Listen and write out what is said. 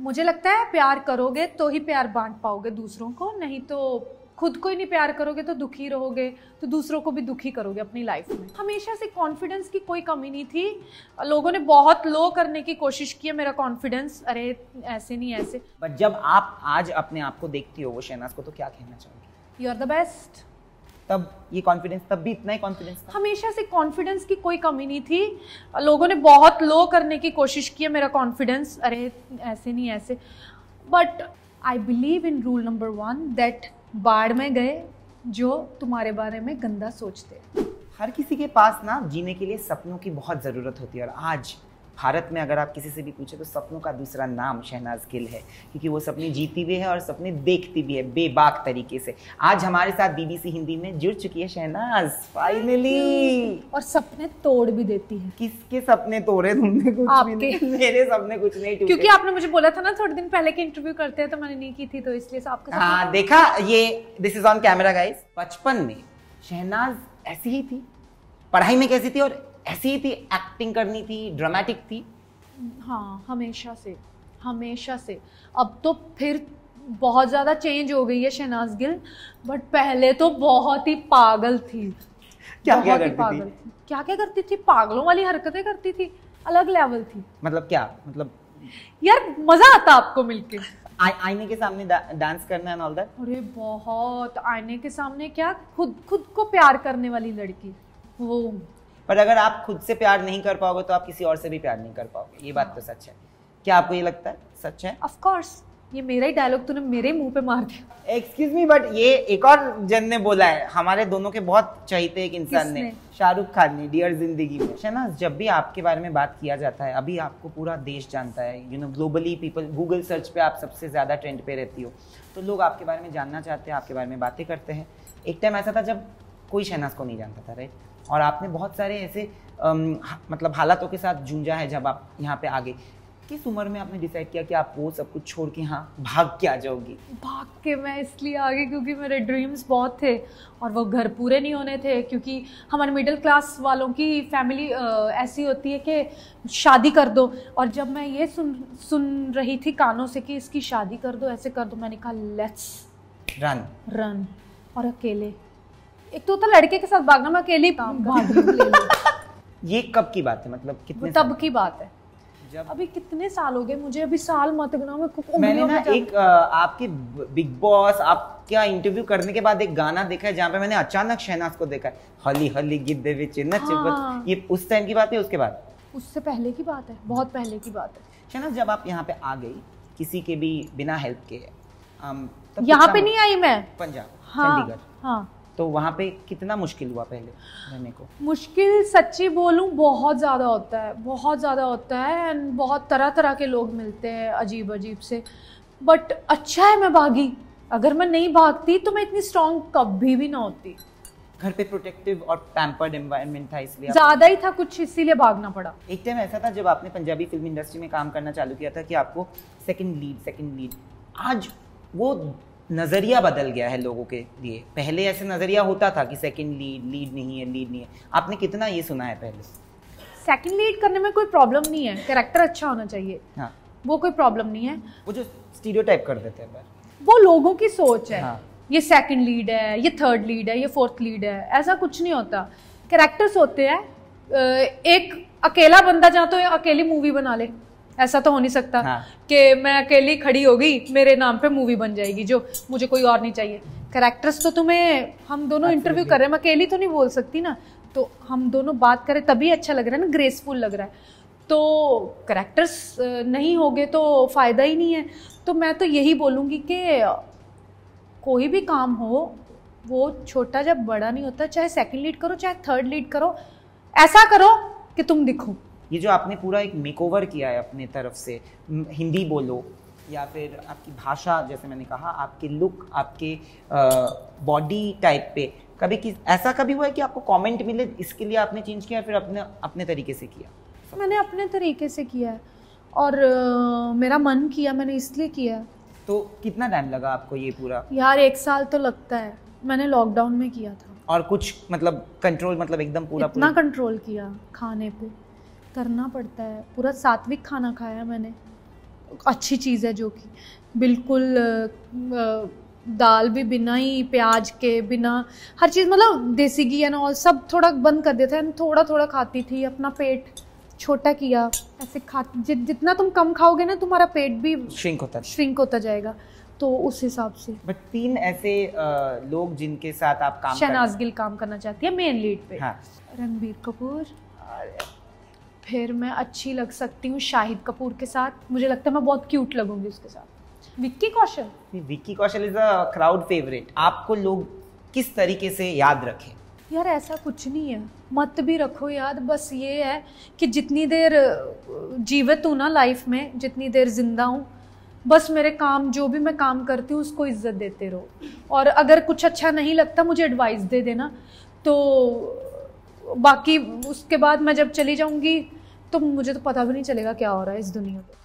मुझे लगता है प्यार करोगे तो ही प्यार बांट पाओगे दूसरों को, नहीं तो खुद को ही नहीं प्यार करोगे तो दुखी रहोगे, तो दूसरों को भी दुखी करोगे अपनी लाइफ में। हमेशा से कॉन्फिडेंस की कोई कमी नहीं थी, लोगों ने बहुत लो करने की कोशिश की है मेरा कॉन्फिडेंस, अरे ऐसे नहीं ऐसे। बट जब आप आज अपने आप को देखती हो वो शहनाज को, तो क्या कहना चाहोगी? You are the best. तब ये कॉन्फिडेंस, तब भी इतना ही कॉन्फिडेंस था? हमेशा से कॉन्फिडेंस की कोई कमी नहीं थी, लोगों ने बहुत लो करने की कोशिश की है मेरा कॉन्फिडेंस, अरे ऐसे नहीं ऐसे। But I believe in rule number 1 that बाढ़ में गए जो तुम्हारे बारे में गंदा सोचते। हर किसी के पास ना जीने के लिए सपनों की बहुत ज़रूरत होती है, और आज भारत में अगर आप किसी से भी पूछे तो सपनों का दूसरा नाम शहनाज गिल है, क्योंकि वो सपने जीती भी है और सपने देखती भी है बेबाक तरीके से। आज हमारे साथ बीबीसी हिंदी में जुड़ चुकी है शहनाज, फाइनली। और सपने तोड़ भी देती है। किसके सपने तोड़े तुमने? कुछ भी नहीं, मेरे सपने कुछ नहीं टूटे। क्योंकि आपने मुझे बोला था ना थोड़े दिन पहले कि इंटरव्यू करते हैं, तो मैंने नहीं की थी, तो इसलिए आपका हाँ देखा, ये this is on camera guys. बचपन में शहनाज ऐसी ही थी, पढ़ाई में कैसी थी और ऐसी ही थी, एक्टिंग करनी थी, ड्रामेटिक थी। हाँ हमेशा से। अब तो फिर बहुत ज़्यादा चेंज हो गई है शहनाज गिल, बट पहले तो बहुत ही पागल थी। क्या करती थी? पागलों वाली हरकतें करती थी, अलग लेवल थी। मतलब क्या? मतलब यार मजा आता आपको मिलके। आईने के सामने डांस करना एंड ऑल दैट? अरे बहुत, आईने के सामने क्या, खुद को प्यार करने वाली लड़की वो। पर अगर आप खुद से प्यार नहीं कर पाओगे तो आप किसी और से भी प्यार नहीं कर पाओगे, ये बात तो सच है। क्या आपको ये लगता है सच है? ऑफ कोर्स, ये मेरा ही डायलॉग तूने मेरे मुंह पे मार दिया। एक्सक्यूज मी, बट ये एक और जन ने बोला है, हमारे दोनों के बहुत चहीते एक इंसान ने, शाहरुख खान ने, डियर जिंदगी में। शहनाज, जब भी आपके बारे में बात किया जाता है, अभी आपको पूरा देश जानता है, you know globally people, Google search पे आप सबसे ज्यादा ट्रेंड पे रहती हो, तो लोग आपके बारे में जानना चाहते हैं, आपके बारे में बातें करते हैं। एक टाइम ऐसा था जब कोई शहनाज को नहीं जानता था, राइट? और आपने बहुत सारे ऐसे मतलब हालातों के साथ जूझा है जब आप यहाँ पे आ गए। किस उम्र में आपने डिसाइड किया कि आप वो सब कुछ छोड़ के यहाँ भाग के आ जाओगी? भाग के मैं इसलिए आ गई क्योंकि मेरे ड्रीम्स बहुत थे और वो घर पूरे नहीं होने थे, क्योंकि हमारे मिडिल क्लास वालों की फैमिली ऐसी होती है कि शादी कर दो। और जब मैं ये सुन रही थी कानों से कि इसकी शादी कर दो, ऐसे कर दो, मैंने कहा लेट्स रन। और अकेले, एक तो होता लड़के के साथ भागना, मैं अकेले ये कब की बात है? मतलब कितने तब की बात है? जब अभी कितने साल हो गए मुझे, अभी साल मत गिनाओ। मैंने ना एक आपके बिग बॉस आपका इंटरव्यू करने के बाद एक गाना देखा है जहाँ पे मैंने अचानक शहनाज को देखा है, हली हली गिद्दे विच नच। ये उस टाइम की बात है उसके बाद? उससे पहले की बात है, बहुत पहले की बात है। शहनाज, जब आप यहाँ पे आ गई किसी के भी बिना हेल्प के, यहाँ पे नहीं आई मैं, पंजाब, चंडीगढ़। हाँ, तो वहाँ पे कितना मुश्किल हुआ पहले रहने को? मुश्किल सच्ची बोलूं बहुत ज़्यादा होता है, बहुत ज़्यादा होता है। एंड बहुत तरह तरह के लोग मिलते हैं अजीब अजीब से। बट अच्छा है मैं भागी, अगर मैं नहीं भागती तो मैं इतनी स्ट्रॉन्ग कभी भी ना होती। घर पे प्रोटेक्टिव और पैम्पर्ड एनवायरनमेंट था, इसलिए ज़्यादा ही था कुछ, इसीलिए भागना पड़ा। एक टाइम ऐसा था जब आपने पंजाबी फिल्म इंडस्ट्री में काम करना चालू किया था कि आपको सेकंड लीड। आज वो नज़रिया बदल गया है लोगों के लिए। पहले ऐसे नज़रिया होता था कि सेकंड लीड नहीं है। आपने कितना ये सुना है पहले? सेकंड लीड करने में कोई प्रॉब्लम नहीं है, कैरेक्टर अच्छा होना चाहिए। हाँ, वो कोई प्रॉब्लम नहीं है। वो जो स्टीरियोटाइप कर देते हैं वो लोगों की सोच है। हाँ। ये सेकंड लीड है, ये थर्ड लीड है, ये फोर्थ लीड है, ऐसा कुछ नहीं होता। कैरेक्टर्स होते हैं। एक अकेला बंदा जहाँ तो अकेली मूवी बना ले, ऐसा तो हो नहीं सकता। हाँ। कि मैं अकेली खड़ी हो गई, मेरे नाम पे मूवी बन जाएगी, जो मुझे कोई और नहीं चाहिए। कैरेक्टर्स तो तुम्हें, हम दोनों इंटरव्यू कर रहे हैं, मैं अकेली तो नहीं बोल सकती ना, तो हम दोनों बात करें तभी अच्छा लग रहा है ना, ग्रेसफुल लग रहा है। तो कैरेक्टर्स नहीं होगे तो फ़ायदा ही नहीं है। तो मैं तो यही बोलूँगी कि कोई भी काम हो वो छोटा जब बड़ा नहीं होता, चाहे सेकंड लीड करो चाहे थर्ड लीड करो, ऐसा करो कि तुम दिखो। ये जो आपने पूरा एक मेकओवर किया है अपने तरफ से, हिंदी बोलो या फिर आपकी भाषा, जैसे मैंने कहा, आपके लुक, आपके बॉडी टाइप पे, ऐसा कभी हुआ है कि आपको कमेंट मिले इसके लिए आपने चेंज किया, फिर अपने तरीके से किया? मैंने अपने तरीके से किया है और मेरा मन किया, मैंने इसलिए किया। तो कितना टाइम लगा आपको ये पूरा? यार 1 साल तो लगता है। मैंने लॉकडाउन में किया था। और कुछ मतलब कंट्रोल, मतलब एकदम पूरा कंट्रोल किया, खाने पे करना पड़ता है, पूरा सात्विक खाना खाया मैंने। अच्छी चीज़ है, जो कि बिल्कुल दाल भी बिना ही प्याज के, बिना हर चीज़, मतलब देसी घी एंड ऑल सब थोड़ा बंद कर देता है, थोड़ा थोड़ा खाती थी, अपना पेट छोटा किया। ऐसे जितना तुम कम खाओगे ना, तुम्हारा पेट भी श्रिंक होता जाएगा, तो उस हिसाब से। बट 3 ऐसे लोग जिनके साथ आप काम शहनाज गिल काम करना चाहती है मेन लीड पे। हाँ। रणबीर कपूर, फिर मैं अच्छी लग सकती हूँ शाहिद कपूर के साथ, मुझे लगता है मैं बहुत क्यूट लगूंगी उसके साथ। Vicky Kaushal is a crowd favourite. आपको लोग किस तरीके से याद रखें? यार ऐसा कुछ नहीं है, मत भी रखो याद, बस ये है कि जितनी देर जीवित हूँ ना लाइफ में, जितनी देर जिंदा हूँ, बस मेरे काम, जो भी मैं काम करती हूँ उसको इज्जत देते रहो, और अगर कुछ अच्छा नहीं लगता मुझे एडवाइस दे देना, तो बाकी उसके बाद मैं जब चली जाऊँगी तो मुझे तो पता भी नहीं चलेगा क्या हो रहा है इस दुनिया में।